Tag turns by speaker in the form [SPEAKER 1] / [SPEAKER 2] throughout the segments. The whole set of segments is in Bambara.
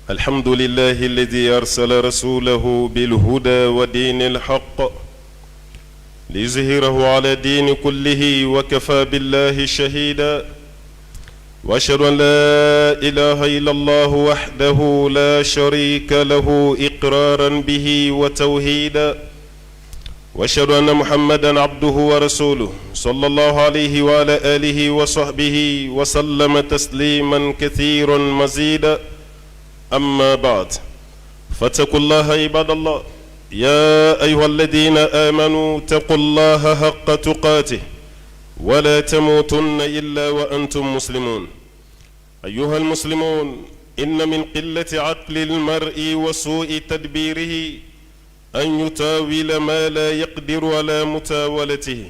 [SPEAKER 1] الحمد لله الذي أرسل رسوله بالهدى ودين الحق ليظهره على دين كله وكفى بالله شهيدا وأشهد أن لا إله إلا الله وحده لا شريك له إقرارا به وتوحيدا وأشهد أن محمدا عبده ورسوله صلى الله عليه وعلى آله وصحبه وسلم تسليما كثيرا مزيدا أما بعد فاتقوا الله عباد الله يا أيها الذين آمنوا اتقوا الله حق تقاته ولا تموتن إلا وأنتم مسلمون. أيها المسلمون، إن من قلة عقل المرء وسوء تدبيره أن يتاول ما لا يقدر على متاولته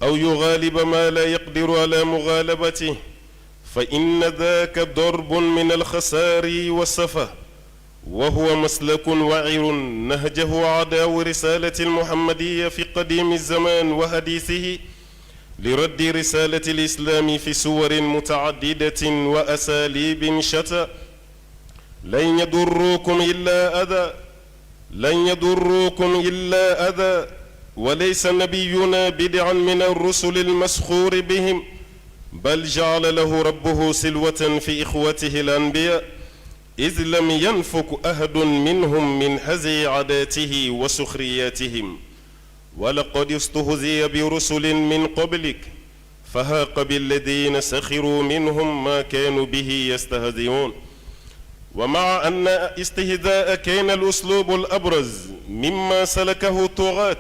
[SPEAKER 1] أو يغالب ما لا يقدر على مغالبته، فإن ذاك ضرب من الخسار والسفه، وهو مسلك وعر نهجه أعداء رسالة المحمدية في قديم الزمان وحديثه لرد رسالة الإسلام في صور متعددة وأساليب شتى. لن يضروكم إلا أذى وليس نبينا بدعا من الرسل المسخور بهم، بل جعل له ربه سلوة في إخوته الأنبياء إذ لم ينفك أحد منهم من هزي عاداته وسخرياتهم. ولقد استهزئ برسل من قبلك فهاق بالذين سخروا منهم ما كانوا به يستهزئون. ومع أن استهزاء كان الأسلوب الأبرز مما سلكه الطغاة،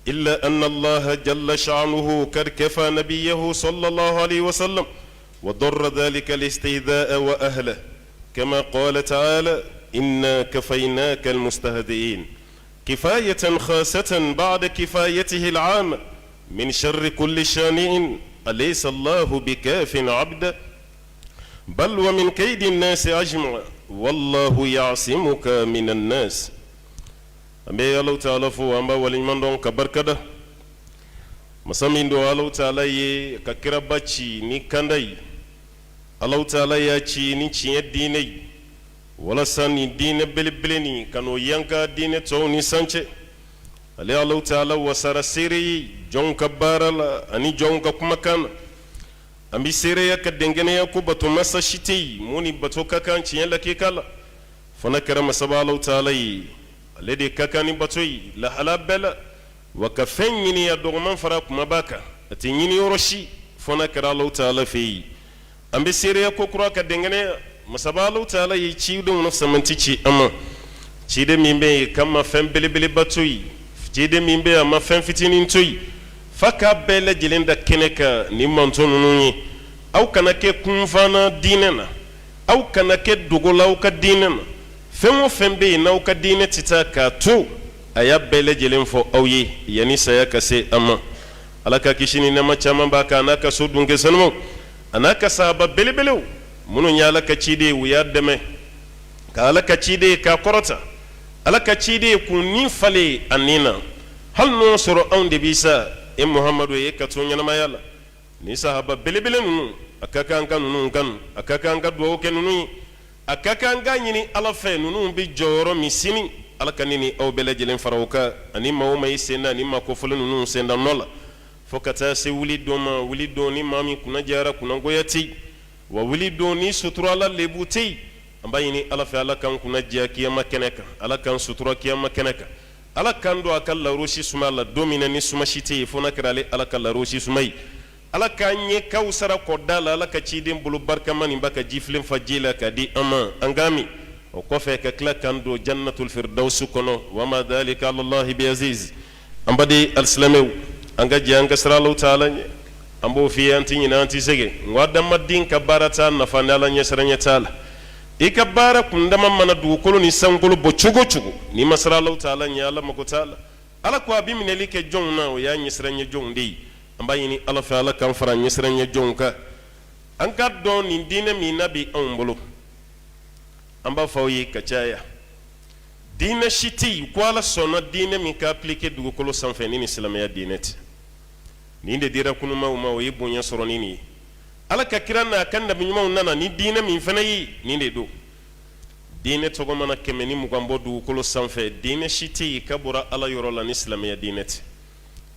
[SPEAKER 1] إلا أن الله جل شأنه قد كفى نبيه صلى الله عليه وسلم وضر ذلك الاستهزاء وأهله، كما قال تعالى: إنا كفيناك المستهزئين، كفاية خاصة بعد كفايته العامة من شر كل شانئ. أليس الله بكاف عبدا؟ بل ومن كيد الناس أجمع، والله يعصمك من الناس. أمي الله تعالى فو أمبا ولمن دون كبركدا مسامين دو الله تعالى ككرباتشي ني كانداي الله تعالى ياتشي ني تشي ديني ولا ساني دين بلبلني كانوا يانكا دين توني سانشي علي الله تعالى وسار سيري جون كبارلا أني جون كمكان أمي سيري كدنجني يكو بتو مسا شتي موني بتو كاكان تشين لكي كالا فنكر مسابا الله تعالى الذي كاكاني بتوي لا حلابلا وكفنيني يا دوغمان فراك مباكا أتيني يورشي فنكر الله تعالى في أمي سيري يكو كرا كدنجني مسابا الله تعالى يشيو دون نفس منتشي أما شيد ميمبي كما فن بلي بلي بتوي شيد ميمبي أما فن فتنين توي فكا بلا جلندا كنكا نيمانتون نوني أو كنكي كنفانا ديننا أو كنكي دوغولاو كديننا فمو فمبي ناو كدينة تتاكا تو أيا بلا جلن فو أوي يعني سياكا سي أما ألاكا كيشيني نما چاما باكا أناكا سودون كسنمو أناكا سابا بلي بلو منو نيالا كچيدي وياد دمي كالا كچيدي كاكورتا ألا كچيدي كوني فالي أنينا هل نوصر أون دي بيسا إم محمد ويكتون ينما يالا نيسا هابا بلي بلي نونو أكاكا أنكا نونو كانو أكاكا أنكا دووكي نونو akaka nga nyini ala fe nunu bi joro misini ala kanini aw bele jelen farawka ani mawma yisena ni makofolo nunu senda nola fokata se wuli doni mami kuna jara kuna goyati wa wuli doni sutura la lebuti ambayini ala fe ala kan kuna jia kiyama keneka ala kan sutura kiyama keneka ala kan do akalla roshi sumala domina ni sumashite fona krale ala kala roshi sumai ala kanye kawsara kodala ala ka cidin bulu barka mani baka jiflin fajila ka di ama angami o kofe ka klakando jannatul firdaus kono wama dhalika ala allah bi aziz ambadi alislamew anga janga saralu taala ambo fi anti nyina anti sege ngwada madin ka barata na fanala nyesranya taala ikabara kundama mana du kolo ni sangolo bo chugo ni masaralu taala nyala makotala ala ko abiminelike jonna o ya nyesranya jondi ambayini ala fa ala kan fara nyesranya jonka anka don ni dina mi nabi ombolo amba fawi kachaya dina shiti kwala sona dina mi ka appliquer dugo kolo sanfe ni islamia dineti ni de dira kunu ma o yibunya soro ni ala ka kirana kan da binyuma nana ni dina mi fana yi ni de do diinɛ tɔgɔ mana 120 bɔ dugukolo sanfɛ diinɛ si tɛ yen ka bɔra ala yɔrɔ la ni silamɛya diinɛ tɛ.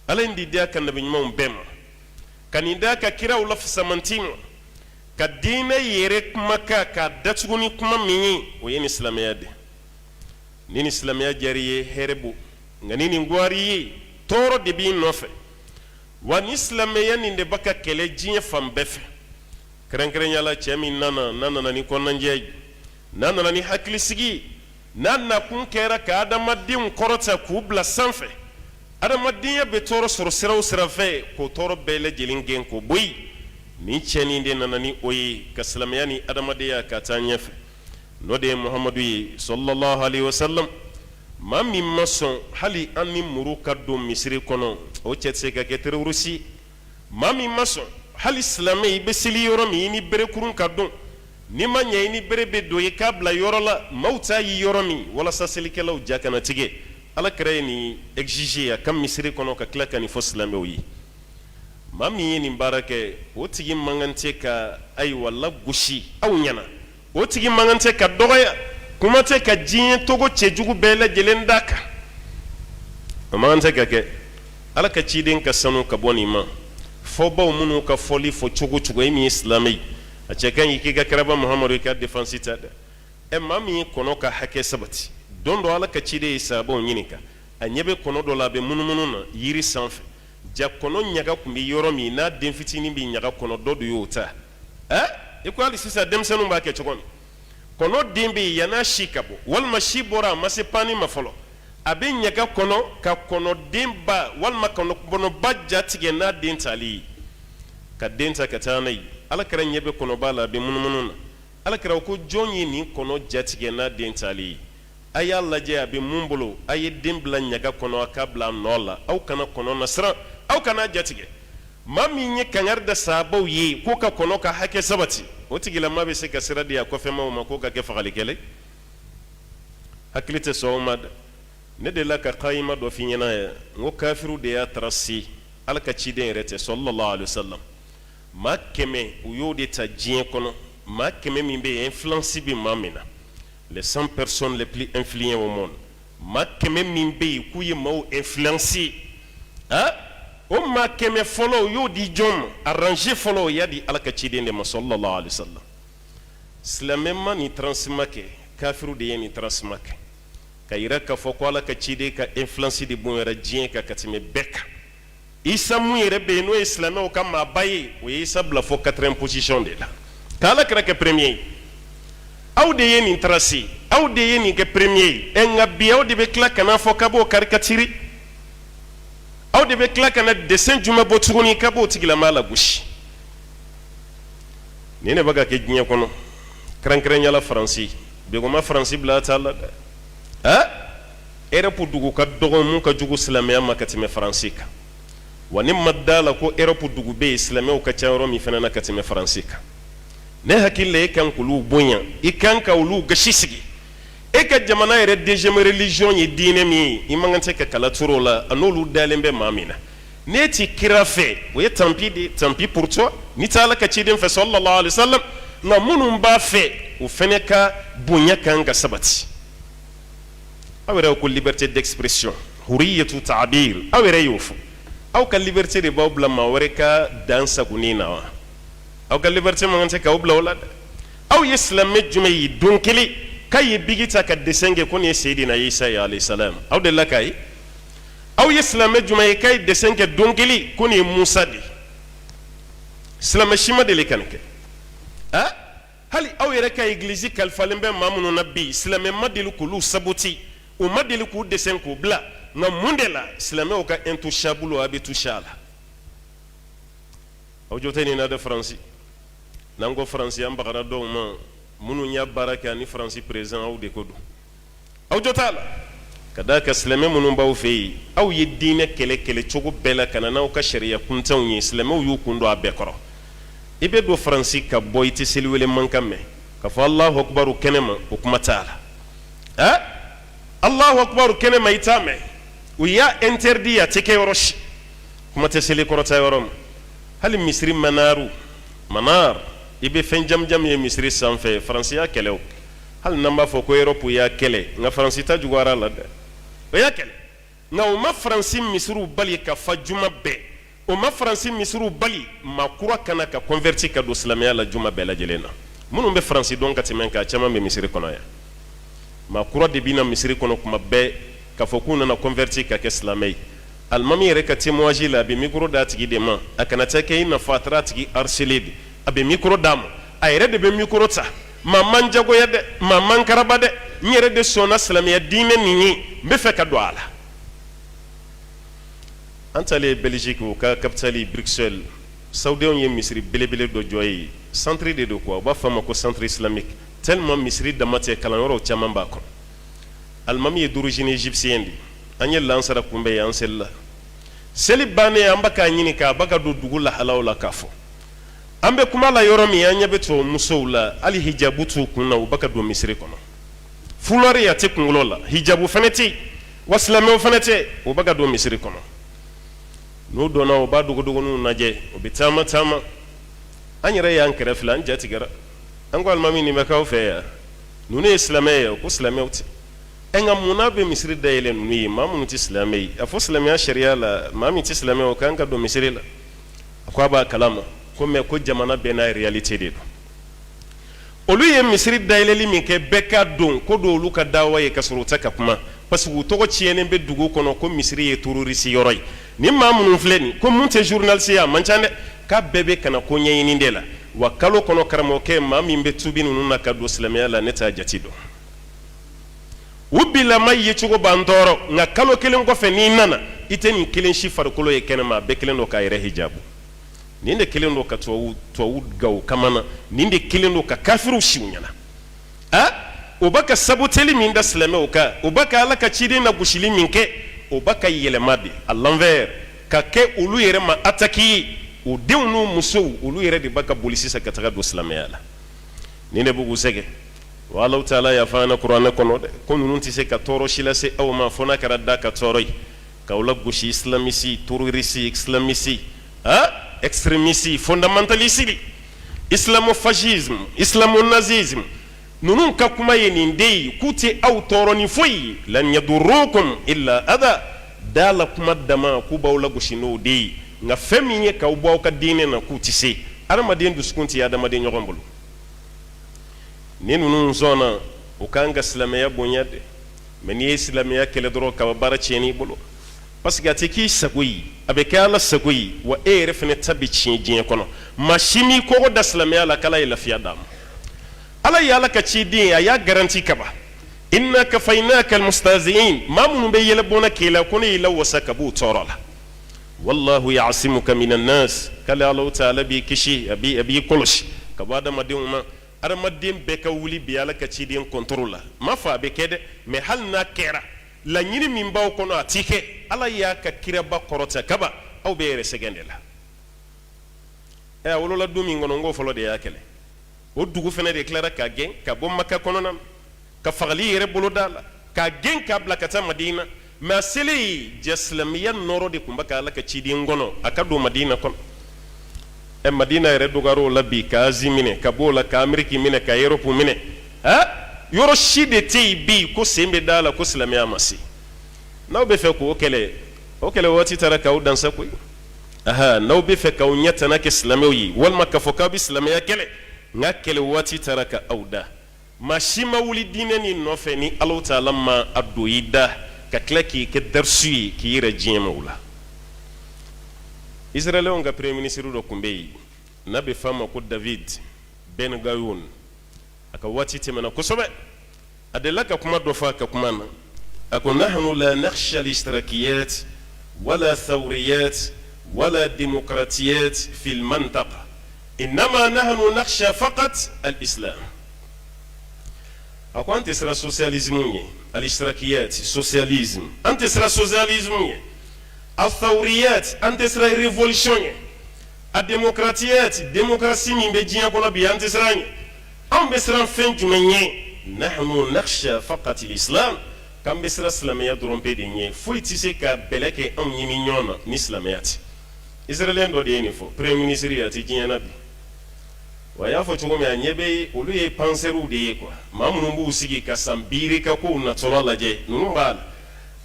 [SPEAKER 1] ala in di diya ka nabi ɲumanw bɛɛ ma ka nin da ka kiraw la fisamanti ma ka diinɛ yɛrɛ kumakan k'a datugu ni kuma min ye o ye ni silamɛya de. ni silamɛya diyara i ye hɛrɛ bɔ nka ni nin gwari ye tɔɔrɔ de b'i nɔfɛ wa ni silamɛya nin de b'a ka kɛlɛ diɲɛ fan bɛɛ fɛ. kɛrɛnkɛrɛnya la cɛ min nana ni kɔnɔnajɛ ye n'a nana ni hakilisigi n'a nakun kɛra ka adamadenw kɔrɔta k'u bila sanfɛ adamadenya bɛ tɔɔrɔ sɔrɔ sira o sira fɛ k'o tɔɔrɔ bɛɛ lajɛlen gɛn k'o bɔ yen. nin cɛnin de nana ni o ye ka silamɛya ni adamadenya ka taa ɲɛfɛ n'o de ye muhamadu ye sallallahu alaihi wasallam. maa min ma sɔn hali an ni muru ka don misiri kɔnɔ o cɛ tɛ se ka kɛ terorisi. maa min ma sɔn hali silamɛ i bɛ seli yɔrɔ min i ni berekurun ka don ni ma ɲɛ i ni bere bɛ don i k'a bila yɔrɔ la maaw t'a ye yɔrɔ min walasa selikɛlaw ja kana tigɛ. alakira ye nin exige a ka misiri kɔnɔ ka tila ka nin fɔ silamɛw ye. maa min ye nin baara kɛ o tigi man kan tɛ ka ayiwa lagosi aw ɲɛna o tigi man kan tɛ ka dɔgɔya kuma tɛ ka diɲɛ togo cɛjugu bɛɛ lajɛlen d'a kan o man kan tɛ ka kɛ. ala ka ciden ka sanu ka bɔ nin ma fɔbaw minnu ka fɔli fɔ cogo cogo e min ye silamɛ ye a cɛ ka ɲi k'i ka kɛrɛba muhamadu i ka défense ta dɛ. maa min ye kɔnɔ ka hakɛ sabati don dɔ ala ka ciden ye sahabaw ɲininka a ɲɛ bɛ kɔnɔ dɔ la a bɛ munumunu na yiri sanfɛ ja kɔnɔ ɲaga tun bɛ yɔrɔ min n'a den fitinin bɛ ɲaga kɔnɔ dɔ de y'o ta. i ko hali sisan denmisɛnninw b'a kɛ cogo min kɔnɔ den bɛ yen yan'a si ka bɔ walima si bɔra a ma se pani ma fɔlɔ a bɛ ɲaga kɔnɔ ka kɔnɔden ba walima kɔnɔba ja tigɛ n'a den tali ye ka den ta ka taa n'a ye. alakira ɲɛ bɛ kɔnɔba la a bɛ munumunu na alakira ko jɔn ye nin kɔnɔ ja tigɛ n'a den tali ye a y'a lajɛ a bɛ mun bolo a ye den bila ɲaga kɔnɔ a k'a bila a nɔ la aw kana kɔnɔ nasiran aw kana ja tigɛ. maa min ye kangari da sahabaw ye k'o ka kɔnɔ ka hakɛ sabati o tigilama bɛ se ka sira di a kɔfɛmaw ma k'o ka kɛ fagalikɛla. hakili tɛ sɔn o ma dɛ. ne de la ka kayima dɔ f'i ɲɛna yan n ko kafiru de y'a taara se ala ka ciden yɛrɛ tɛ sallallahu alaihi wasallam. maa 100 u y'o de ta diɲɛ kɔnɔ maa 100 min bɛ yen influence bɛ maa min na les 100 personnes les plus influentes au monde maa 100 min bɛ yen k'u ye maaw influencer o maa 100 fɔlɔ u y'o di jɔn ma arranger fɔlɔ o y'a di ala ka ciden de ma sallallahu alaihi wasallam. silamɛ ma nin transima kɛ kafiru de ye nin transima kɛ ka yira k'a fɔ ko ala ka ciden ka influence de bonyara diɲɛ kan ka tɛmɛ bɛɛ kan. isa mun yɛrɛ bɛ yen n'o ye silamɛw ka maaba ye o ye isa bila fɔ 4e position de la k'ala kɛra kɛ premier ye. aw de ye nin tracer aw de ye nin kɛ premier ye nka bi aw de bɛ tila ka n'a fɔ k'a b'o caricature aw de bɛ tila ka na dessin jumɛn bɔ tuguni k'a b'o tigilama lagosi. nin de bɛ ka kɛ diɲɛ kɔnɔ kɛrɛnkɛrɛnya la faransi bɛɛ ko ma faransi bila a t'a la dɛ. Europe dugu ka dɔgɔ mun ka jugu silamɛya ma ka tɛmɛ faransi kan wa ni ma da la ko Europe dugu bɛ yen silamɛw ka ca yɔrɔ min fana na ka tɛmɛ faransi kan. ne hakili la e kan k'olu bonya i kan ka olu gasi sigi e ka jamana yɛrɛ deuxième religion ye diinɛ min ye i man kan tɛ ka kala turu o la a n'olu dalen bɛ maa min na. n'e ti kira fɛ o ye tant pis de tant pis pour toi ni tɛ ala ka ciden fɛ sallallahu alaihi wasallam nka minnu b'a fɛ o fana ka bonya kan ka sabati. aw yɛrɛ ko liberté d'expression huriyatu ta'bir aw yɛrɛ y'o fɔ aw ka liberté de b'aw bila maa wɛrɛ ka dan sagoni na wa aw ka liberté man kan tɛ k'aw bila o la dɛ. aw ye silamɛ jumɛn ye don kelen k'a ye bigi ta ka dessin kɛ ko nin ye Seydina Isa ye alayhi salam aw delila k'a ye. aw ye silamɛ jumɛn ye k'a ye dessin kɛ don kelen ko nin ye Musa de ye silamɛ si ma deli ka nin kɛ. hali aw yɛrɛ ka église kalifalen bɛ maa minnu na bi silamɛ ma deli k'olu saboti u ma deli k'u dessin k'u bila nka mun de la silamɛw ka intouchable a bɛ touché a la. aw jo tɛ nin na dɛ faransi n'an ko faransi an bagara dɔw ma minnu y'a baara kɛ ani faransi président aw de ko don aw jo t'a la ka d'a kan silamɛ minnu b'aw fɛ yen aw ye diinɛ kɛlɛ cogo bɛɛ la ka na n'aw ka sariya kuntanw ye silamɛw y'u kun don a bɛɛ kɔrɔ. i bɛ don faransi ka bɔ i tɛ seliwele mankan mɛn ka fɔ alahu akibaru kɛnɛ ma o kuma t'a la. alahu akibaru kɛnɛ ma i t'a mɛn u y'a interdit a tɛ kɛ yɔrɔ si kuma tɛ seli kɔrɔta yɔrɔ ma. hali misiri manar i bɛ fɛn jamjam ye misiri sanfɛ faransi y'a kɛlɛ o hal n'an b'a fɔ ko Europe y'a kɛlɛ nka Faransi ta juguyara la dɛ o y'a kɛlɛ nka o ma Faransi misiriw bali ka fa juma bɛɛ o ma Faransi misiriw bali maa kura kana ka converti ka don silamɛya la juma bɛɛ lajɛlen na minnu bɛ Faransi dɔn ka tɛmɛ kan caman bɛ misiri kɔnɔ yan maa kura de bɛ na misiri kɔnɔ kuma bɛɛ k'a fɔ k'u nana converti ka kɛ silamɛ ye alimami yɛrɛ ka témoignage la a bɛ micro d'a tigi de ma a kana taa kɛ i n'a fɔ a taara a tigi harceler de a bɛ micro d'a ma a yɛrɛ de bɛ micro ta maa man jagoya dɛ maa man karaba dɛ n yɛrɛ de sɔnna silamɛya diinɛ nin ye n bɛ fɛ ka don a la an taalen Belgique u ka capitale Bruxelles saoudiens ye misiri belebele dɔ jɔ ye centre de don quoi u b'a fɔ a ma ko centre islamique tellement misiri dama tɛ kalanyɔrɔ caman b'a kɔnɔ alimami ye d'origine égyptienne de an ye lansara kunbɛn ye an selila seli bannen an bɛ k'a ɲini k'a ba ka don dugu lahalaw la k'a fɔ an bɛ kuma la yɔrɔ min an ɲɛ bɛ tubabu musow la hali hijabu t'u kun na u bɛ ka don misiri kɔnɔ fulari a tɛ kunkolo la hijabu fana tɛ yen wa silamɛw fana tɛ u bɛ ka don misiri kɔnɔ n'o donna o b'a dogodogoniw lajɛ o bɛ taama taama an yɛrɛ y'an kɛrɛfɛ an jatigɛra an ko alimami nin bɛ k'aw fɛ yan ninnu ye silamɛ ye ko silamɛw tɛ nka munna bɛ misiri dayɛlɛ ninnu ye maa minnu tɛ silamɛ ye a fɔ silamɛya sariya la maa min tɛ silamɛ o kan ka don misiri la a ko a b'a kalama ko mɛ ko jamana bɛɛ n'a réalité de don olu ye misiri dayɛlɛli min kɛ bɛɛ ka don ko don olu ka dawa ye ka sɔrɔ u tɛ ka kuma parce que u tɔgɔ tiɲɛnen bɛ dugu kɔnɔ ko misiri ye terroriste yɔrɔ ye ni maa minnu filɛ nin ko mun tɛ journaliste ye a man ca dɛ k'a bɛɛ bɛ kana ko ɲɛɲini de la wa kalo kɔnɔ karamɔgɔkɛ maa min bɛ tubi ninnu na ka don silamɛya la ne t'a jate dɔn u bilama ye cogo b'an tɔɔrɔ nka kalo kelen kɔfɛ n'i nana i tɛ nin kelen si farikolo ye kɛnɛma a bɛɛ kelen don k'a yɛrɛ hijabu nin de kelen don ka tubabu gaw kamana nin de kelen don ka kafiriw siw ɲɛna o b'a ka saboteli min da silamɛw kan o b'a ka ala ka ciden na gosili min kɛ o b'a ka yɛlɛma de à l'envers ka kɛ olu yɛrɛ ma attaque ye o denw n'u musow olu yɛrɛ de b'a ka boli sisan ka taga don silamɛya la nin de b'u k'u sɛgɛn wa Alahu taala yafa an na kuranɛ kɔnɔ dɛ ko ninnu tɛ se ka tɔɔrɔ si lase aw ma fo n'a kɛra da ka tɔɔrɔ ye k'aw lagosi islamisi terroriste islamisi extrémiste fondamentaliste islamofascisme islamonazisme ninnu ka kuma ye nin de ye k'u tɛ aw tɔɔrɔ ni foyi ye lan yadurukum illa adha da la kuma dama k'u b'aw lagosi n'o de ye nka fɛn min ye k'aw bɔ aw ka diinɛ na k'u tɛ se adamaden dusukun tɛ adamaden ɲɔgɔn bolo ni ninnu sɔnna u kan ka silamɛya bonya dɛ mɛ n'i ye silamɛya kɛlɛ dɔrɔn kaba baara tiɲɛn'i i bolo parce que a tɛ k'i sago ye a bɛ kɛ ala sago ye wa e yɛrɛ fana ta bɛ tiɲɛ diɲɛ kɔnɔ maa si m'i kɔgɔ da silamɛya la k'ala ye lafiya d'a ma ala ye ala ka ciden ye a y'a garanti kaba inna kafaynaka almustahzi'in maa minnu bɛ yɛlɛbɔnna k'e la ko ne y'i lawasa ka b'u tɔɔrɔ la wallahu ya'simuka minan nas k'ale Alahu taala b'i kisi a b'i kɔlɔsi ka bɔ adamadenw ma adamaden bɛɛ ka wuli bi ala ka ciden contrôle la ma fɔ a bɛ kɛ dɛ mais hali n'a kɛra laɲini min b'aw kɔnɔ a t'i kɛ ala y'a ka kiraba kɔrɔta kaba aw bɛ yɛrɛ sɛgɛn de la a wolola don min kɔnɔ n ko fɔlɔ de y'a kɛlɛ o dugu fana de tilara ka gɛn ka bɔ maka kɔnɔna na ka fagali yɛrɛ bolo da la ka gɛn k'a bila ka taa madina mais a selen ye ja silamɛya nɔrɔ de tun bɛ ka ala ka ciden kɔnɔ a ka don madina kɔnɔ madina yɛrɛ dɔgɔyara o la bi ka azi minɛ ka bɔ o la ka ameriki minɛ ka europe minɛ yɔrɔ si de tɛ yen bi ko sen bɛ da la ko silamɛya ma se n'aw bɛ fɛ k'o kɛlɛ o kɛlɛ waati taara k'aw dansa koyi n'aw bɛ fɛ k'aw ɲɛtana kɛ silamɛw ye walima k'a fɔ k'aw bɛ silamɛya kɛlɛ n ka kɛlɛ waati taara k'aw da maa si ma wuli diinɛ nin nɔfɛ ni Alahu taala ma a don i da ka tila k'i kɛ darisu ye k'i yɛrɛ diɲɛ ma o la israɛlɛnw ka premier ministre dɔ tun bɛ yen n'a bɛ f'a ma ko David Ben Gurion a ka waati tɛmɛna kosɛbɛ a delila ka kuma dɔ fɔ a ka kuma na a ko nahnu la nakhsha al-ishtirakiyat wala thawriyat wala demokratiyat fi al-mantaqa innama nahnu nakhsha faqat al-islam a ko an tɛ siran socialisme ye al-ishtirakiyat socialisme an tɛ siran socialisme ye al-thawriyat an tɛ siran révolution ye a demokratiyat démocratie min bɛ diɲɛ kɔnɔ bi an tɛ siran ye an bɛ siran fɛn jumɛn ye nahnu nakhsha faqat al-islam k'an bɛ siran silamɛya dɔrɔn pe de ɲɛ foyi tɛ se ka bɛlɛ kɛ anw ɲini ɲɔgɔn na ni silamɛya tɛ israɛlɛn dɔ de ye nin fɔ premier ministre a tɛ diɲɛ na bi wa y'a fɔ cogo min a ɲɛ bɛ olu ye pansɛriw de ye quoi maa minnu b'u sigi ka san biiri ka kow natɔla lajɛ ninnu b'a la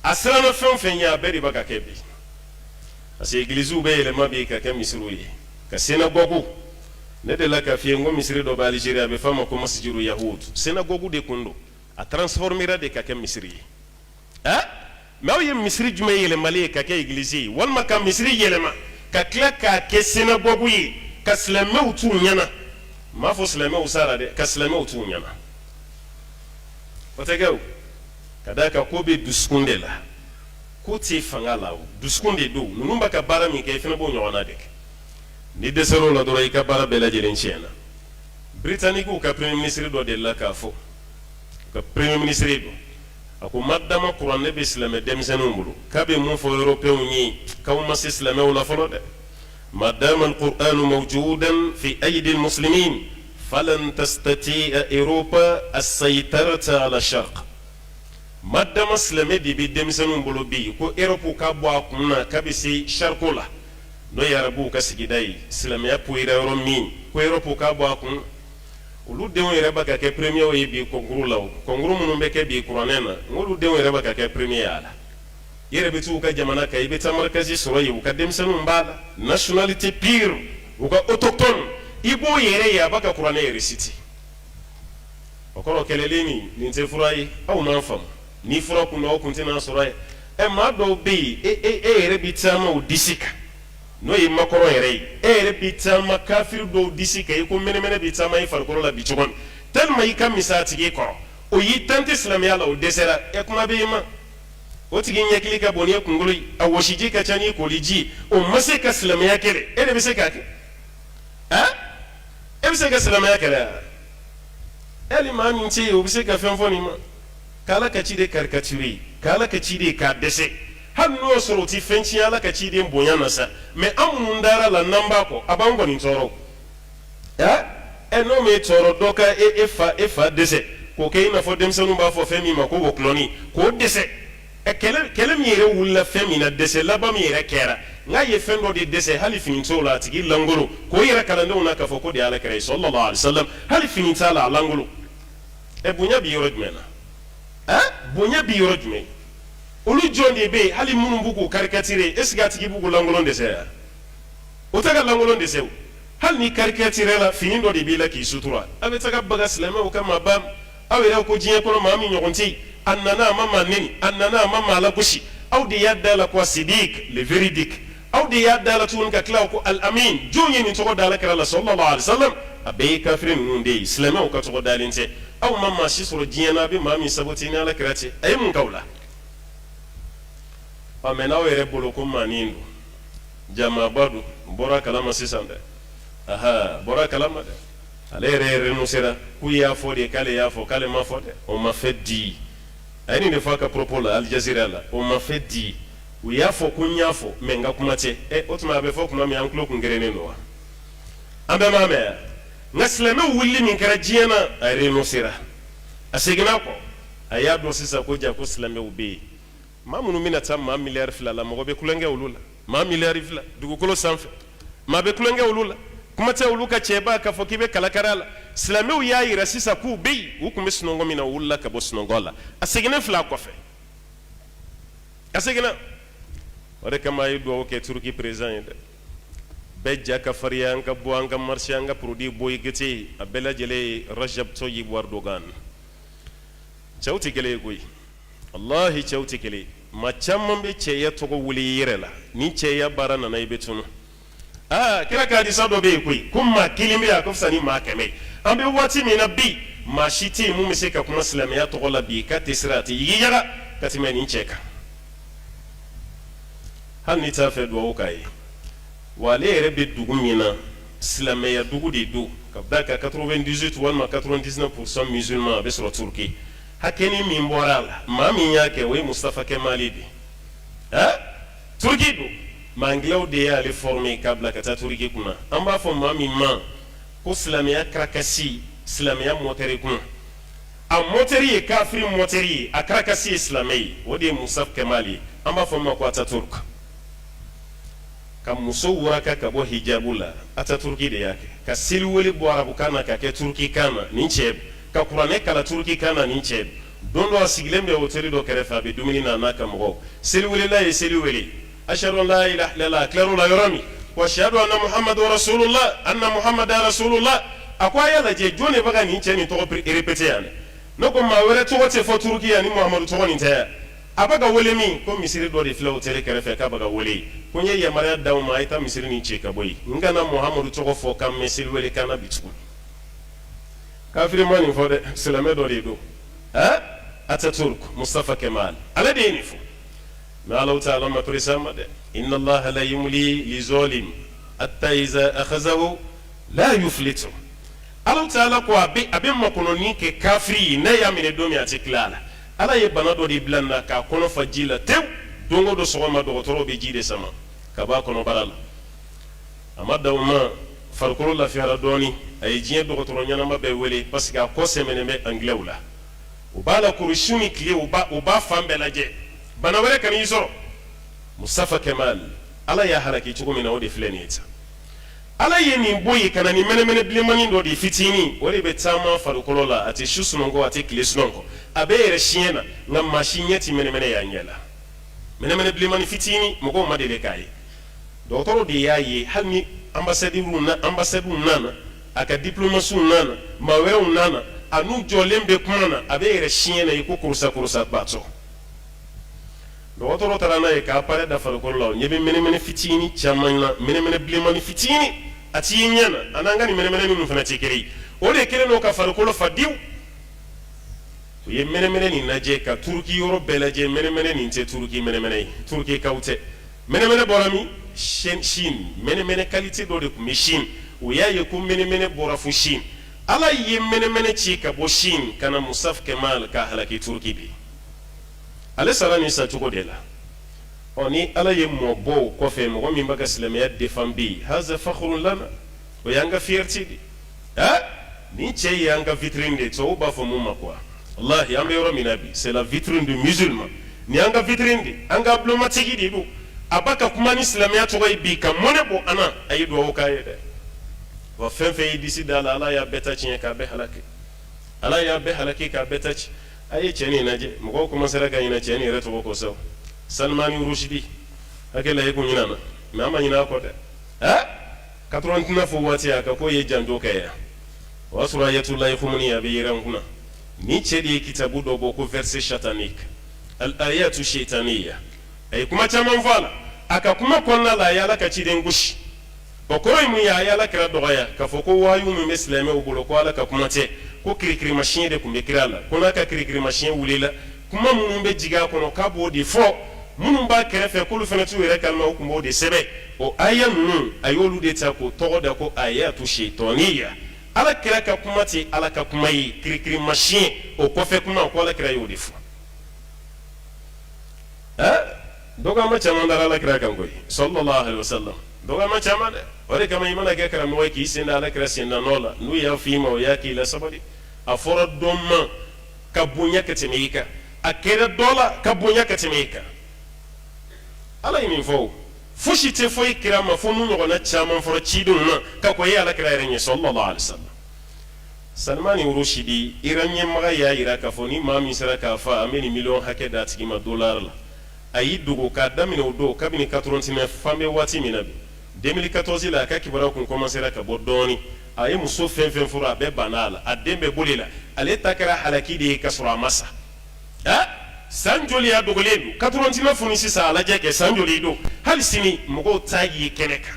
[SPEAKER 1] a siranna fɛn o fɛn ɲɛ a bɛɛ de bɛ ka kɛ bi parce que églisew bɛ yɛlɛma bi ka kɛ misiriw ye ka synagogue ne de la k'a f'i ye n ko misiri dɔ bɛ Algérie a bɛ f'a ma ko masjidu yahud synagogue de kun don a transformera de ka kɛ misiri ye mais aw ye misiri jumɛn yɛlɛmali ye ka kɛ église ye walima ka misiri yɛlɛma ka tila k'a kɛ synagogue ye ka silamɛw t'u ɲɛna m'a fɔ silamɛw sara dɛ ka silamɛw t'u ɲɛna o tɛ kɛ o ka d'a kan ko bɛ dusukun de la ko tɛ fanga la o dusukun de don ninnu bɛ ka baara min kɛ i fana b'o ɲɔgɔnna de kɛ ni dɛsɛr'o la dɔrɔn i ka baara bɛɛ lajɛlen tiɲɛna Britanniquew ka premier ministre dɔ delila k'a fɔ ka premier ministre don a ko madama kuranɛ bɛ silamɛ denmisɛnninw bolo k'a bɛ mun fɔ européenw ye k'aw ma se silamɛw la fɔlɔ dɛ madama القرآن موجودا في أيدي المسلمين فلن تستطيع أوروبا السيطرة على الشرق madama silamɛ de bɛ denmisɛnninw bolo bi ko Europe ka bɔ a kun na k'a bɛ se shariko la n'o ye arabuw ka sigida ye silamɛya poyira yɔrɔ min ko Europe ka bɔ a kun olu denw yɛrɛ bɛ ka kɛ premier ye bi concours la o concours minnu bɛ kɛ bi kuranɛ na n'olu denw yɛrɛ bɛ ka kɛ premier a la i yɛrɛ bɛ t'u ka jamana kan i bɛ taa markazi sɔrɔ yen u ka denmisɛnninw b'a la nationalité pure u ka autochtone i b'o yɛrɛ ye a b'a ka kuranɛ réciter o kɔrɔ kɛlɛlen nin tɛ fura ye aw m'an faamu ni fura kun don aw kun tɛna sɔrɔ yen maa dɔw bɛ yen e yɛrɛ bɛ taama o disi kan n'o ye makɔrɔ yɛrɛ ye e yɛrɛ bɛ taama kafiri dɔw disi kan i ko mɛnɛmɛnɛ bɛ taama i farikolo la bi cogo min tellement i ka misa a tigi kɔrɔ o y'i tante silamɛya la o dɛsɛra kuma bɛ i ma o tigi ɲɛkili ka bon n'i ye kunkolo ye a wɔsiji ka ca n'i koliji o ma se ka silamɛya kɛlɛ e de bɛ se k'a kɛ e bɛ se ka silamɛya kɛlɛ wa hali maa min tɛ yen o bɛ se ka fɛn fɔ nin ma k'Ala ka ciden caricature k'Ala ka ciden k'a dɛsɛ hali n'o sɔrɔ o tɛ fɛn tiɲɛ Ala ka ciden bonya na sa mais an minnu dara la n'an b'a kɔ a b'an kɔni tɔɔrɔ n'o m'e tɔɔrɔ dɔ ka e fa dɛsɛ k'o kɛ i n'a fɔ denmisɛnninw b'a fɔ fɛn min ma ko wɔkulɔni k'o dɛsɛ kɛlɛ min yɛrɛ wulila fɛn min na dɛsɛ laban min yɛrɛ kɛra n'a ye fɛn dɔ de dɛsɛ hali fini t'o la a tigi langolo k'o yɛrɛ kalandenw na k'a fɔ ko de ye Alakira ye sallallahu alaihi wasallam hali fini t'a la a langolo bonya bɛ yɔrɔ jumɛn na bonya bɛ yɔrɔ jumɛn olu jɔn de bɛ yen hali minnu b'u k'u caricature est ce que a tigi b'u k'u langolon dɛsɛ wa o tɛ ka langolon dɛsɛ o hali ni caricature la fini dɔ de b'i la k'i sutura a bɛ taga baga silamɛw ka maa ba aw yɛrɛ ko diɲɛ kɔnɔ maa min ɲɔgɔn tɛ yen a nana a ma maa neni a nana a ma maa lagosi aw de y'a da la ko sidik le véridique aw de y'a da la tuguni ka tila ko al amin jɔn ye nin tɔgɔ da Alakira la sallallahu alaihi wasallam a bɛɛ ye kafiri ninnu de ye silamɛw ka tɔgɔ dalen tɛ aw ma maa si sɔrɔ diɲɛ na a bɛ maa min saboti ni Alakira tɛ a ye mun k'aw la mɛ n'aw yɛrɛ bolo ko maanin don jamaaba don bɔra kalama sisan dɛ bɔra kalama dɛ ale yɛrɛ renoncer k'u y'a fɔ de k'ale y'a fɔ k'ale ma fɔ dɛ on m'a fait dire a ye nin de fɔ a ka propos la Al Jazeera la on m'a fait dire u y'a fɔ ko n y'a fɔ mais n ka kuma tɛ o tuma a bɛ fɔ tuma min an tulo kun gerennen don wa an bɛɛ m'a mɛn nka silamɛw wulili min kɛra diɲɛ na a renoncer a seginna kɔ a y'a dɔn sisan ko ja ko silamɛw bɛ yen maa minnu bɛna taa maa miliyari 2 la mɔgɔ bɛ kulonkɛ olu la maa miliyari 2 dugukolo sanfɛ maa bɛ kulonkɛ olu la kuma tɛ olu ka cɛba k'a fɔ k'i bɛ kalakari la silamɛw y'a yira sisan k'u bɛ yen u tun bɛ sunɔgɔ min na u wulila ka bɔ sunɔgɔ la a seginnen filɛ a kɔfɛ a seginna o de kama a ye dugawu kɛ Turki président ye dɛ bɛɛ ja ka farinya an ka bɔ an ka marché an ka produit bɔ i gete a bɛɛ lajɛlen ye Rajab Tayyip Erdogan cɛw tɛ kelen ye koyi wallahi cɛw tɛ kelen ye maa caman bɛ cɛya tɔgɔ wuli i yɛrɛ la ni cɛya baara nana i bɛ tunu kira ka hadisa dɔ bɛ yen koyi ko maa kelen bɛ yen a ka fisa ni maa 100 an bɛ waati min na bi maa si tɛ yen mun bɛ se ka kuma silamɛya tɔgɔ la bi k'a tɛ siran a tɛ yigi yaga ka tɛmɛ nin cɛ kan hali ni t'a fɛ dugawu k'a ye wa ale yɛrɛ bɛ dugu min na silamɛya dugu de don ka da ka 98 walima 99% musulman a bɛ sɔrɔ Turki hakɛni min bɔra a la maa min y'a kɛ o ye Mustafa Kemali de Turki don mangilaw de y'ale former k'a bila ka taa Turki kunna an b'a fɔ maa min ma ko silamɛya karakasi silamɛya mɔtɛri kun a mɔtɛri ye kafiri mɔtɛri ye a karakasi ye silamɛ ye o de ye Mustafa Kemali an b'a fɔ ma ko Ataturk ka muso wuraka ka bɔ hijabu la Ataturki de y'a kɛ ka seliwele bɔ arabukan na ka kɛ turukikan na nin cɛ ka kuranɛ kala turukikan na nin cɛ don dɔ a sigilen bɛ hôtel dɔ kɛrɛfɛ a bɛ dumuni na n'a ka mɔgɔw seliwelela ye seliwele ashhadu an la ilaha illallah a tilar'o la yɔrɔ min wa ashhadu anna muhammadu rasulullah anna muhammadan rasulullah a ko a y'a lajɛ jɔn de bɛ ka nin cɛ nin tɔgɔ répété yan dɛ ne ko maa wɛrɛ tɔgɔ tɛ fɔ turuki yan ni muhamadu tɔgɔ nin tɛ yan a bɛ ka wele min ko misiri dɔ de filɛ hôtel kɛrɛfɛ k'a bɛ ka wele ko n ye yamaruya d'aw ma a ye taa misiri nin cɛ ka bɔ yen n kana muhamadu tɔgɔ fɔ ka mɛn seliwele kan na bi tuguni kafiri ma nin fɔ dɛ silamɛ dɔ de don Ataturk Mustafa Kemal ale de ye nin fɔ mais Allahu ta'ala ma peresa ma dɛ inna allaha la yumli li zalim hatta iza akhazahu la yuflitu Allahu ta'ala ko a bɛ makɔnɔni kɛ kafiri ye n'a y'a minɛ don min a tɛ tila a la ala ye bana dɔ de bila n na k'a kɔnɔ fa ji la tewu don o don sɔgɔma dɔgɔtɔrɔw bɛ ji de sama ka bɔ a kɔnɔbara la a ma dan o ma farikolo lafiyara dɔɔni a ye diɲɛ dɔgɔtɔrɔ ɲɛnama bɛɛ wele parce que a kɔ sɛmɛnen bɛ anglais la u b'a la kuru su ni tile u b'a fan bɛɛ lajɛ bana wɛrɛ kan'i sɔrɔ Mustafa Kemal ala y'a halaki cogo min na o de filɛ nin ye tan ala ye nin bɔ yen ka na ni mɛnɛmɛnɛ bilenmanin dɔ de fitinin o de bɛ taama farikolo la a tɛ su sunɔgɔ a tɛ tile sunɔgɔ a bɛ yɛrɛ siɲɛ na nka maa si ɲɛ tɛ mɛnɛmɛnɛ y'a ɲɛ la mɛnɛmɛnɛ bilenmanin fitinin mɔgɔw ma deli k'a ye dɔgɔtɔrɔ de y'a ye hali ni ambassadeurs nana a ka diplomasiw nana maa wɛrɛw nana a n'u jɔlen bɛ kuma na a bɛ yɛrɛ siɲɛ na i ko kurusa baatɔ dɔgɔtɔrɔ taara n'a ye k'a appareil da farikolo la o ɲɛ bɛ mɛnɛmɛnɛ fitinin caman na mɛnɛmɛnɛ bilenmanin fitinin a t'i ɲɛ na a n'an ka nin mɛnɛmɛnɛ ninnu fana tɛ kelen ye o de kelen don ka farikolo fa diw u ye mɛnɛmɛnɛ nin lajɛ ka turuki yɔrɔ bɛɛ lajɛ mɛnɛmɛnɛ nin tɛ turuki mɛnɛmɛnɛ ye turuki kaw tɛ mɛnɛmɛnɛ bɔra min Chine mɛnɛmɛnɛ qualité dɔ de tun bɛ Chine u y'a ye ko mɛnɛmɛnɛ bɔra fo Chine ala ye mɛnɛmɛnɛ ci ka bɔ Chine ka na Mustafa Kemal ka halaki turuki de ale sara nin sacogo de la ni ala ye mɔbɔ o kɔfɛ mɔgɔ min bɛ ka silamɛya défend bi haza fakhrun lana o y'an ka fierté de nin cɛ ye an ka vitrine de tubabuw b'a fɔ mun ma quoi wallahi an bɛ yɔrɔ min na bi c'est la vitrine du musulman ni an ka vitrine de an ka emblématique de don a b'a ka kuma ni silamɛya tɔgɔ ye bi ka mɔnɛ bɔ an na a ye duwawu k'a ye dɛ wa fɛn fɛn ye disi da la ala y'a bɛɛ ta tiɲɛ k'a bɛɛ halaki ala y'a bɛɛ halaki k'a bɛɛ ta ci a ye cɛ nin lajɛ mɔgɔw commencera ka ɲinɛ cɛ nin yɛrɛ tɔgɔ kɔ sa Salmani Rushdie hakɛla e kun ɲinɛ na mais an ma ɲinɛ a kɔ dɛ 89 waati a ka ko ye janjo kɛ yan o y'a sɔrɔ Ayatollah Khomeini a bɛ yɛrɛ n kunna ni cɛ de ye kitabu dɔ bɔ ko verset satanique al-ayatu shaytaniya a ye kuma caman fɔ a la a ka kuma kɔnɔna la a ye ala ka ciden gosi o kɔrɔ ye mun ye a ye ala kira dɔgɔya k'a fɔ ko waayu min bɛ silamɛw bolo ko ala ka kuma tɛ ko kirikirimasiyɛn de tun bɛ kira la ko n'a ka kirikirimasiyɛn wulila kuma minnu bɛ jigin a kɔnɔ k'a b'o de fɔ minnu b'a kɛrɛfɛ k'olu fana t'u yɛrɛ kalima u tun b'o de sɛbɛn o aya ninnu a y'olu de ta k'o tɔgɔ da ko ayatu shaytaniya ala kira ka kuma tɛ ala ka kuma ye kirikirimasiyɛn o kɔfɛ kuma ko ala kira y'o de fɔ dɔgɔma caman dara ala kira kan koyi sallallahu alaihi wasallam dɔgɔma caman dɛ o de kama i mana kɛ karamɔgɔ ye k'i sen da ala kira sen da nɔ la n'u y'a f'i ma o y'a k'i la sabali a fɔra dɔ ma ka bonya ka tɛmɛ i kan a kɛra dɔ la ka bonya ka tɛmɛ i kan ala ye nin fɔ o fosi tɛ fɔ i kira ma fo n'u ɲɔgɔnna caman fɔra cidenw na ka kɔn i ala kira yɛrɛ ɲɛ sallallahu alaihi wasallam Salmani Rushdie Iran ɲɛmaga y'a yira k'a fɔ ni maa min sera k'a fɔ an bɛ nin miliyɔn hakɛ d'a tigi ma dollar la a y'i dogo k'a daminɛ o don kabini 89 fan bɛ waati min na bi 2014 la a ka kibaruya kun commencera ka bɔ dɔɔni a ye muso fɛn fɛn furu a bɛɛ banna a la a den bɛɛ boli la ale ta kɛra halaki de ye ka sɔrɔ a ma sa san joli y'a dogolen don 89 ni sisan a lajɛ kɛ san joli don hali sini mɔgɔw t'a ye kɛnɛ kan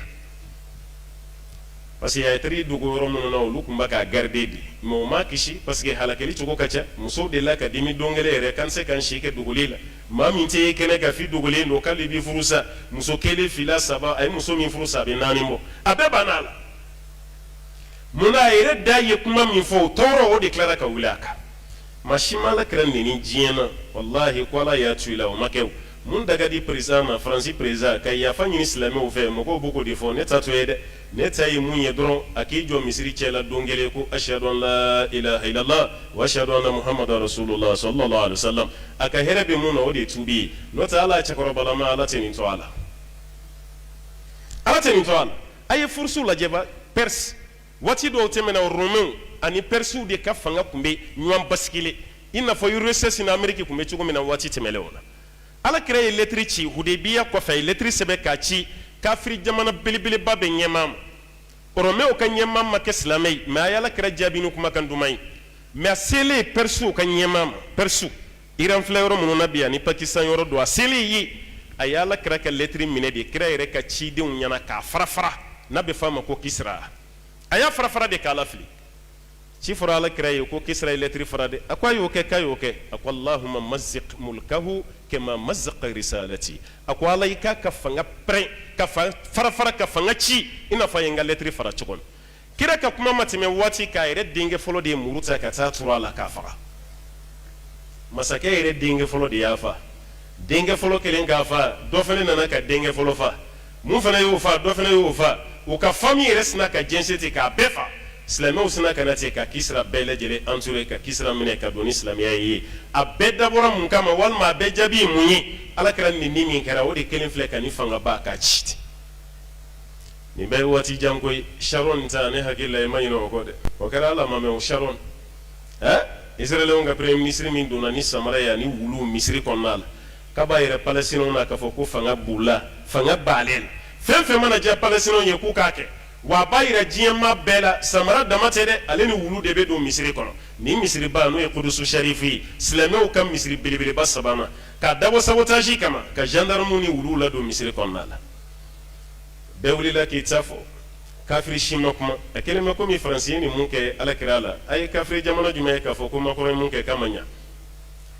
[SPEAKER 1] parce que a ye teri dogo yɔrɔ minnu na olu tun b'a k'a garder de mais o ma kisi parce que halakɛli cogo ka ca musow de la ka dimi don kelen yɛrɛ kan se kan si kɛ dogoli la maa min tɛ ye kɛnɛ kan fi dogolen don k'ale b'i furu sa muso kelen fila saba a ye muso min furu sa a bɛ 4 bɔ a bɛɛ banna a la munna a yɛrɛ da ye kuma min fɔ o tɔɔrɔ o de tilara ka wuli a kan maa si ma ala kɛra neni diɲɛ na walahi ko ala y'a to i la o ma kɛ o mun daga di président ma faransi président ka yafa ɲini silamɛw fɛ mɔgɔw b'o ko de fɔ ne ta to ye dɛ ne ta ye mun ye dɔrɔn a k'i jɔ misiri cɛ la don kelen ko ashhadu an la ilaha illallah wa ashhadu anna muhammadan rasulullah sallallahu alaihi wasallam a ka hɛrɛ bɛ mun na o de ye tubi ye n'o tɛ ala cɛkɔrɔbalama ala tɛ nin to a la fara tɛ nin to a la a ye furusiw lajɛ ba Perse waati dɔw tɛmɛna Romains ani Persiw de ka fanga tun bɛ ɲɔgɔn basigile i n'a fɔ URSS ni Amérique tun bɛ cogo min na waati tɛmɛnlen o la Alakira ye lettre ci Hudaybiya kɔfɛ a ye lettre sɛbɛn k'a ci kafiri jamana belebeleba bɛ ɲɛmaa ma Romains ka ɲɛmaa ma kɛ silamɛ ye mais a ye Alakira jaabi ni kumakan duman ye mais a selen Persiw ka ɲɛmaa ma Persiw Iran filɛ yɔrɔ minnu na bi ani Pakistan yɔrɔ don a selen ye a ye Alakira ka lettre minɛ de kira yɛrɛ ka cidenw ɲɛna k'a fara fara n'a bɛ fɔ a ma ko Kisra a y'a fara fara de k'a lafili ci fɔra Alakira ye ko Kisra ye lettre fara de a ko a y'o kɛ k'a y'o kɛ a ko Allahumma mazziq mulkahu kama mazzaqa risalati a ko Ala i k'a ka fanga pɛrɛn ka fara fara ka fanga ci i n'a fɔ a ye n ka lettre fara cogo min kira ka kuma ma tɛmɛ waati k'a yɛrɛ denkɛ fɔlɔ de ye muru ta ka taa turu a la k'a faga masakɛ yɛrɛ denkɛ fɔlɔ de y'a fa denkɛ fɔlɔ kelen k'a fa dɔ fana nana ka denkɛ fɔlɔ fa mun fana y'o fa dɔ fana y'o fa u ka famille yɛrɛ sina ka jɛnsɛn ten k'a bɛɛ fa silamɛw sina ka na ten ka Kisra bɛɛ lajɛlen entouré ka Kisra minɛ ka don ni silamɛya ye a bɛɛ dabɔra mun kama walima a bɛɛ jaabi ye mun ye Alakira ni min kɛra o de kelen filɛ ka ni fangaba k'a ci ten nin bɛɛ ye waati jan koyi Sharon ta ne hakili la i ma ɲinɛ o kɔ dɛ o kɛra Ala ma mɛn o Sharon Israɛliɛnw ka premier ministre min donna ni samara ye ani wulu Misiri kɔnɔna la k'a b'a yɛrɛ Palestiniɛnw na k'a fɔ ko fanga b'u la fanga b'ale la fɛn fɛn mana diya Palestiniɛnw ye k'u k'a kɛ wa a b'a yira diɲɛmaa bɛɛ la samara dama tɛ dɛ ale ni wulu de bɛ don Misiri kɔnɔ ni misiriba n'o ye Kudusu Sharifu ye silamɛw ka misiri belebeleba sabanan k'a dabɔ sabotage kama ka gendarmew ni wuluw ladon Misiri kɔnɔna la bɛɛ wulila k'i ta fɔ kafiri si ma kuma a kelen bɛ komi Faransi ye nin mun kɛ Alakira la a ye kafiri jamana jumɛn ye k'a fɔ ko Macron ye mun kɛ k'a ma ɲa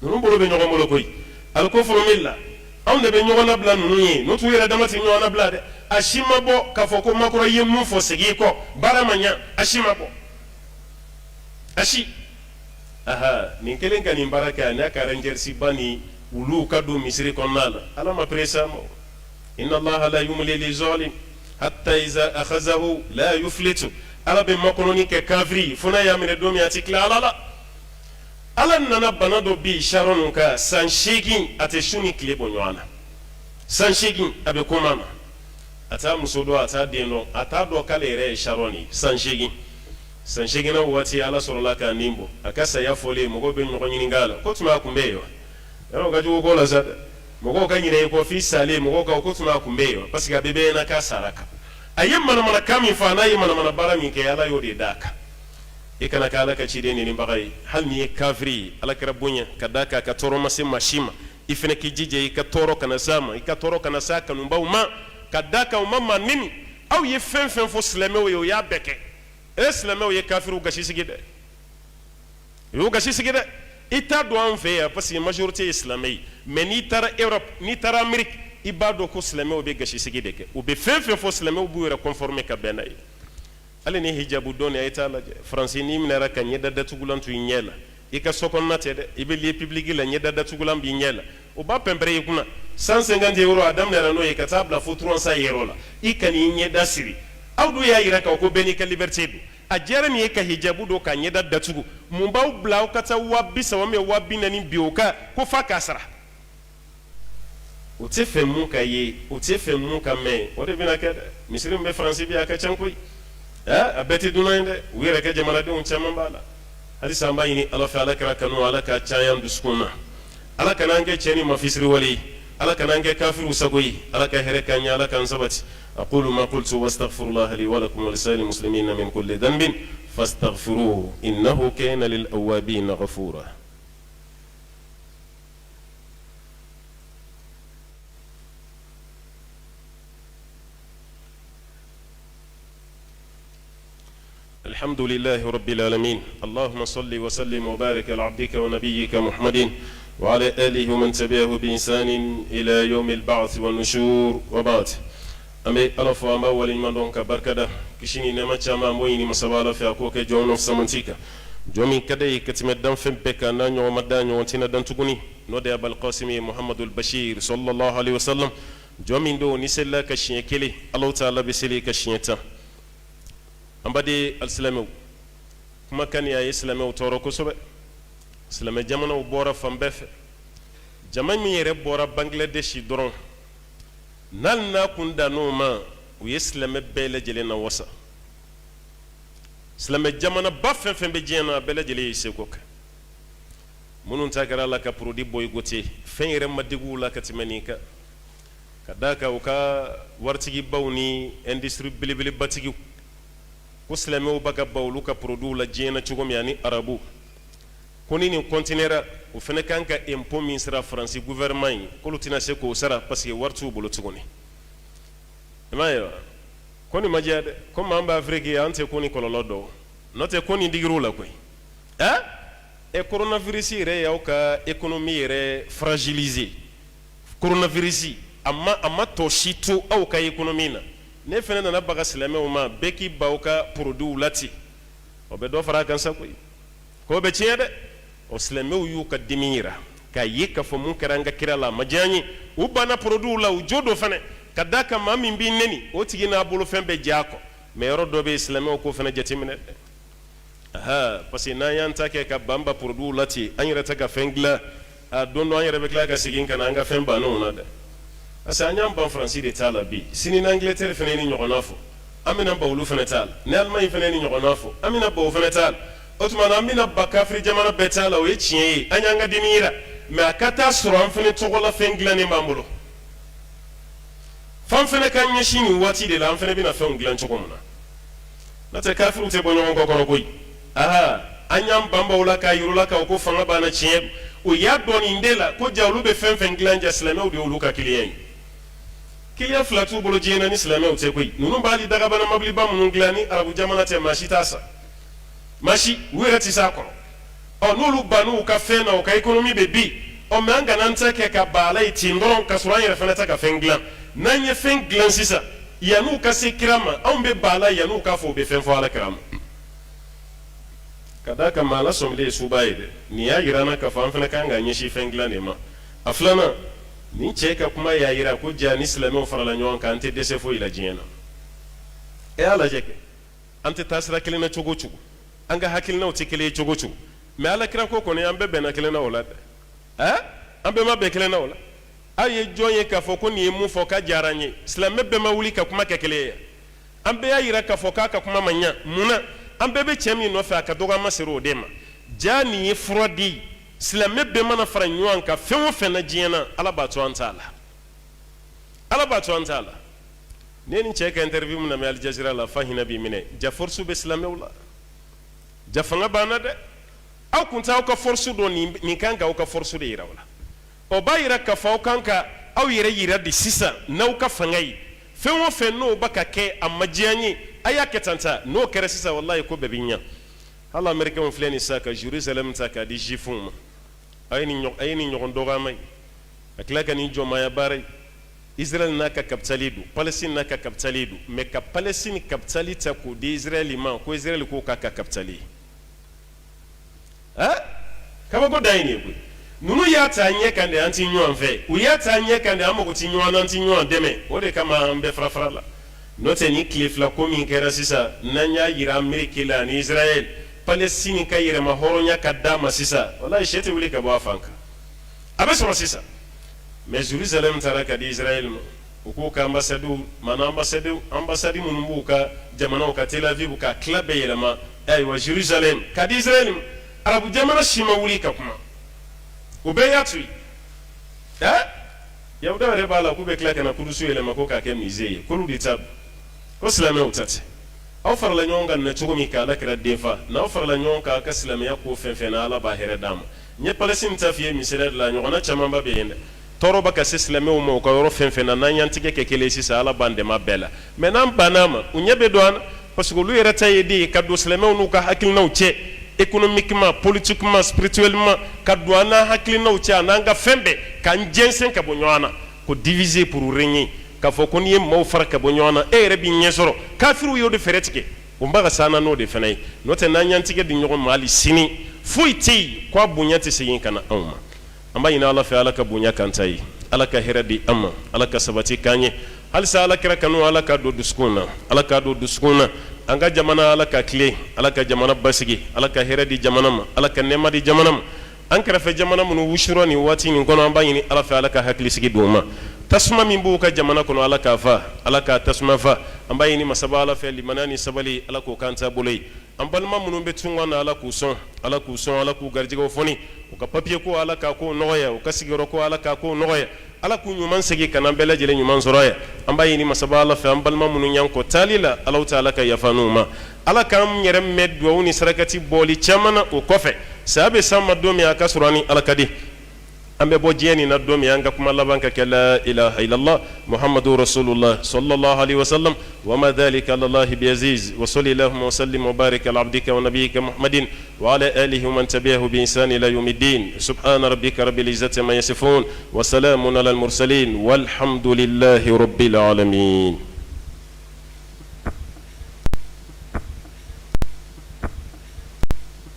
[SPEAKER 1] ninnu bolo bɛ ɲɔgɔn bolo koyi alikoforo min la anw de bɛ ɲɔgɔn labila ninnu ye n'u t'u yɛrɛ dama tɛ ɲɔgɔn labila dɛ a si ma bɔ k'a fɔ ko Macron ye mun fɔ segin i kɔ baara ma ɲa a si ma bɔ a si nin kelen ka nin baara kɛ a n'a ka rangers ba ni wuluw ka don Misiri kɔnɔna la Ala ma pressa ma inna Allaha la yumli lizalim hatta iza akhazahu la yuflitu Ala bɛ makɔnɔni kɛ kafiri fo n'a y'a minɛ don min a tɛ tila Ala la Ala nana bana dɔ bi Sharon ka san 8 a tɛ su ni tile bɔ ɲɔgɔn na san 8 a bɛ koma na a t'a muso dɔn a t'a den dɔn a t'a dɔn k'ale yɛrɛ ye Sharon ye san 8 na waati Ala sɔrɔla k'a nin bɔ a ka saya fɔlen mɔgɔw bɛ ɲɔgɔn ɲininka a la ko tuma a kun bɛ yen wa yɔrɔ ka jugu ko la sa dɛ mɔgɔw ka ɲinɛ i kɔ f'i salen mɔgɔw ka ko tuma a kun bɛ yen wa parce que a bɛɛ bɛ ɲɛna k'a sara kan a ye manamanakan min fɔ a n'a ye manamana baara min kɛ Ala y'o de d'a kan i kana kɛ Ala ka ciden ɲinibaga ye hali n'i ye kafiri ye Alakira bonya ka d'a kan a ka tɔɔrɔ ma se maa si ma i fana k'i jija i ka tɔɔrɔ kana s'a ma i ka tɔɔrɔ kana s'a kanubaw ma ka d'a kan u ma maa neni aw ye fɛn fɛn fɔ silamɛw ye o y'a bɛɛ kɛ silamɛw ye kafiriw gasi sigi dɛ u y'u gasi sigi dɛ i t'a dɔn an fɛ yan parce que majorité ye silamɛ ye mais n'i taara Europe n'i taara Amérique i b'a dɔn ko silamɛw bɛ gasi sigi de kɛ u bɛ fɛn fɛn fɔ silamɛw b'u yɛrɛ conformer ka bɛn n'a ye hali ni hijabu dɔn a ye t'a lajɛ Faransi n'i minɛra ka ɲɛda datugulan to i ɲɛ la i ka sokɔnɔna tɛ dɛ i bɛ lieu public la ɲɛda datugulan b'i ɲɛ la o b'a pɛnpɛrɛn i kunna 150 € a daminɛra n'o ye ka taa bila fo 300 € la i ka n'i ɲɛda siri aw dun y'a yira k'aw ko bɛɛ n'i ka liberté don a diyara nin ye ka hijabu don ka ɲɛda datugu mun b'aw bila aw ka taa 30,000 40,000 bi o kan ko f'a k'a sara o tɛ fɛ mun ka ye o tɛ fɛ mun ka mɛn o de bɛna kɛ dɛ misiri min bɛ Faransi bi a ka ca koyi a bɛɛ tɛ dunan ye dɛ u yɛrɛ kɛ jamanadenw caman b'a la halisa an b'a ɲini Ala fɛ Alakira kanu Ala ka caya an dusukun na Ala kana an kɛ cɛ ni mafisiri wale ye Ala kana an kɛ kafiriw sago ye Ala ka hɛrɛ k'an ye Ala k'an sabati aqulu ma qultu wastaghfirullaha li wa lakum wa lisa'iril muslimina min kulli dhanbin fastaghfiruhu innahu kana lil awwabin ghafura الحمد لله رب العالمين اللهم صل وسلم وبارك على عبدك ونبيك محمد وعلى آله ومن تبعه بإحسان إلى يوم البعث والنشور وبعد أمي ألف وما ولي من دونك بركة كشيني نما شاما مويني مسابالة في أكوك جون of سمنتيكا جومي كدي كتمدان فم بكا نانيو مدانيو وانتنا دان تغني نودي أبا القاسم محمد البشير صلى الله عليه وسلم جومي دو نسلا كشين كلي الله تعالى بسلي كشين تا ambade alsilamew kuma kan ya islamew toro ko sobe islame jamana o bora fambefe jaman mi yere bora Bangladesh doron nan na kunda no ma u ye silamɛ bɛɛ lajɛlen na wasa silamɛ jamana ba fɛn fɛn bɛ diɲɛ na a bɛɛ lajɛlen ye seko kɛ minnu ta kɛra la ka produit boycotté fɛn yɛrɛ ma degu la ka tɛmɛ nin kan ka d'a kan u ka waritigibaw ni industrie belebelebatigiw ko silamɛw b'a ka ba olu ka produit la diɲɛ na cogo min ani arabu ko ni nin continuera o fana kan ka impôt min sera faransi gouvernement ye k'olu tɛna se k'o sara parce que wari t'u bolo tuguni i m'a ye wa ko nin ma diya dɛ komi an bɛ afiriki an tɛ ko ni kɔlɔlɔ dɔn n'o tɛ ko nin digir'u la koyi coronavirus yɛrɛ y'aw ka économie yɛrɛ fragiliser coronavirus a ma tɔ si to aw ka économie na ne fana nana baga silamɛw ma bɛɛ k'i ba aw ka produits la ten o bɛ dɔ fara a kan sa koyi k'o bɛ tiɲɛ dɛ o silamɛw y'u ka dimi yira k'a ye k'a fɔ mun kɛra an ka kira la a ma diya an ye u banna produits la u jo do fana ka d'a kan maa min b'i neni o tigi n'a bolofɛn bɛɛ ja a kɔ mais yɔrɔ dɔ bɛ yen silamɛw k'o fana jateminɛ dɛ parce que n'an y'an ta kɛ ka banba produits la ten an yɛrɛ tɛ ka fɛn dilan a don dɔ an yɛrɛ bɛ tila ka segin ka na an ka fɛn bannenw na dɛ parce que an y'an ban faransi de t'a la bi sini n'angilɛtɛri fana ye ni ɲɔgɔnna fɔ an bɛna ba olu fana t'a la ni alimaɲi fana ye ni ɲɔgɔnna fɔ an bɛna ba o fana t'a la o tuma na an bɛna ba kafiri jamana bɛɛ t'a la o ye tiɲɛ ye an y'an ka dimi yira mais a ka taa sɔrɔ an fana tɔgɔ la fɛn dilannen b'an bolo f'an fana ka ɲɛsin nin waati de la an fana bɛna fɛnw dilan cogo min na n'o tɛ kafiriw tɛ bɔ ɲɔgɔn kɔ kɔrɔ koyi an y'an banbaw la k'a yir'u la k'a fɔ ko fanga banna tiɲɛ o y'a dɔn nin de la ko ja olu bɛ fɛn fɛn dilan ja silamɛw de y'olu ka kiliyan ye kiliyan fila t'u bolo diɲɛ na ni silamɛw tɛ koyi ninnu b'a hali dagabana mabiliba minnu dilan ni arabu jamana tɛ maa si t'a san maa si u yɛrɛ tɛ s'a kɔrɔ n'olu bann'u ka fɛn na u ka économie bɛ bin mais an kana an ta kɛ ka ban ala ye ten dɔrɔn ka sɔrɔ an yɛrɛ fana tɛ ka fɛn dilan n'an ye fɛn dilan sisan yan'u ka se kira ma anw bɛ ban ala yan'u k'a fɔ u bɛ fɛn fɔ ala kira ma ka d'a kan maa lasɔminen ye suba ye dɛ nin y'a yira an na k'a fɔ an fana kan ka ɲɛsin fɛn dilan de ma a filanan nin cɛ ka kuma y'a yira ko ja ni silamɛw farala ɲɔgɔn kan an tɛ dɛsɛ foyi la diɲɛ na y'a lajɛ kɛ an tɛ taa sira kelen na cogo o cogo an ka hakilinaw tɛ kelen ye cogo o cogo mais ala kira ko kɔni an bɛɛ bɛnna kelen na o la dɛ an bɛɛ ma bɛn kelen na o la aw ye jɔn ye k'a fɔ ko nin ye mun fɔ k'a diyara an ye silamɛ bɛɛ ma wuli ka kuma kɛ kelen ye an bɛɛ y'a yira k'a fɔ k'a ka kuma ma ɲa mun na an bɛɛ bɛ cɛ min nɔfɛ a ka dɔgɔ an ma seri o de ma ja nin ye fura di silamɛ bɛɛ mana fara ɲɔgɔn kan fɛn o fɛn na diɲɛ na ala b'a to an t'a la ala b'a to an t'a la ne ye nin cɛ ka interview min lamɛn alijazira la fa hinɛ b'i minɛ ja force bɛ silamɛw la ja fanga banna dɛ aw kun tɛ aw ka force dɔn nin kan ka aw ka force de yira o la o b'a yira k'a fɔ aw kan ka aw yɛrɛ yira de sisan n'aw ka fanga ye fɛn o fɛn n'o bɛ ka kɛ a ma diya an ye a y'a kɛ tan ta n'o kɛra sisan walayi ko bɛɛ bɛ ɲa hali américains filɛ nin sisan ka Jérusalem ta k'a di juifs ma a ye nin ɲɔgɔn dɔgɔyama ye ka tila ka nin jɔnmaaya baara ye Israël n'a ka capitale don Palestine n'a ka capitale don mais ka Palestine capitale ta k'o di Israël ma ko Israël k'o k'a ka capitale ye kabako dan ye nin ye koyi ninnu y'a ta ɲɛ kan de an ti ɲɔgɔn fɛ u y'a ta ɲɛ kan de an mago ti ɲɔgɔn na an ti ɲɔgɔn dɛmɛ o de kama an bɛɛ fara fara la n'o tɛ ni tile fila ko min kɛra sisan n'an y'a yira Amérique la ani Israël Palestine ka yɛrɛma hɔrɔnya ka d'a ma sisan walayi sɛ tɛ wuli ka bɔ a fan kan a bɛ sɔrɔ sisan mais Jérusalem taara ka di Israël ma u k'u ka ambassade maana ambassade minnu b'u ka jamanaw ka Tel Aviv ka tila bɛɛ yɛlɛma ayiwa Jérusalem ka di Israël ma arabu jamana si ma wuli ka kuma u bɛɛ y'a to yen yahudaw yɛrɛ b'a la k'u bɛ tila ka na kurusu yɛlɛma ko k'a kɛ musée ye k'olu de ta don ko silamɛw ta tɛ aw farala ɲɔgɔn kan nin cogo min k'ala kɛra den fa n'aw farala ɲɔgɔn kan a ka silamɛya ko fɛn fɛn na ala b'a hɛrɛ d'a ma n ye Palestine ta f'i ye misaliya de la ɲɔgɔnna camanba bɛ yen dɛ tɔɔrɔ bɛ ka se silamɛw ma u ka yɔrɔ fɛn fɛn na n'an y'an tigɛ kɛ kelen sisan ala b'an dɛmɛ a bɛɛ la mais n'an bann'a ma u ɲɛ bɛ don an na parce que olu yɛrɛ ta ye de ye ka don silamɛw n'u ka hakilinaw cɛ économiquement politiquement spirituellement ka don an n'an hakilinaw cɛ a n'an ka fɛn bɛɛ k'an jɛnsɛn ka bɔ ɲɔgɔn na ko diviser pour régner k'a fɔ ko n'i ye maaw fara ka bɔ ɲɔgɔn na e yɛrɛ b'i ɲɛ sɔrɔ kafiriw y'o de fɛrɛ tigɛ o b'a ka s'an na n'o de fana ye n'o tɛ n'an y'an tigɛ di ɲɔgɔn ma hali sini foyi tɛ yen ko a bonya tɛ segin ka na anw ma an b'a ɲini ala fɛ ala ka bonya kan ta ye ala ka hɛrɛ di an ma ala ka sabati k'an ye halisa ala kɛra kanu ala ka don dusukun na ala ka don dusukun na an ka jamana ala ka tile ala ka jamana basigi ala ka hɛrɛ di jamana ma ala ka nɛɛma di jamana ma an kɛrɛfɛ jamana minnu wusura nin waati nin kɔnɔ an b'a ɲini ala fɛ ala ka hakilisigi d'u ma tasuma min b'u ka jamana kɔnɔ ala k'a fa ala k'a tasuma fa an b'a ɲini masaba ala fɛ limaniya ni sabali ala k'o k'an taabolo ye an balima minnu bɛ tunga na ala k'u sɔn ala k'u sɔn ala k'u garijɛgɛw fɔni u ka papiye ko ala k'a ko nɔgɔya u ka sigiyɔrɔ ko ala k'a ko nɔgɔya ala k'u ɲuman segin ka n'an bɛɛ lajɛlen ɲuman sɔrɔ ye an b'a ɲini masaba ala fɛ an balima minnu y'an kɔ taali la ala ta ala ka yafa n'u ma ala k'an yɛrɛ mɛn duwawu ni sarakati bɔli caman na o kɔfɛ saya bɛ s'an ma don min a ka sɔrɔ ani ala ka di an bɛ bɔ diɲɛ nin na don min an ka kuma laban ka kɛ la ilaha illallah muhammadu rasulullah sallallahu alaihi wasallam wa ma dhalika ala allahi biaziz wa sallallahu wa sallim wa barik ala abdika wa nabiyyika muhammadin wa ala alihi wa man tabi'ahu bi ihsan ila yawmiddin subhana rabbika rabbil izzati amma yasifun wa salamun ala al mursalin walhamdulillahi rabbil alamin.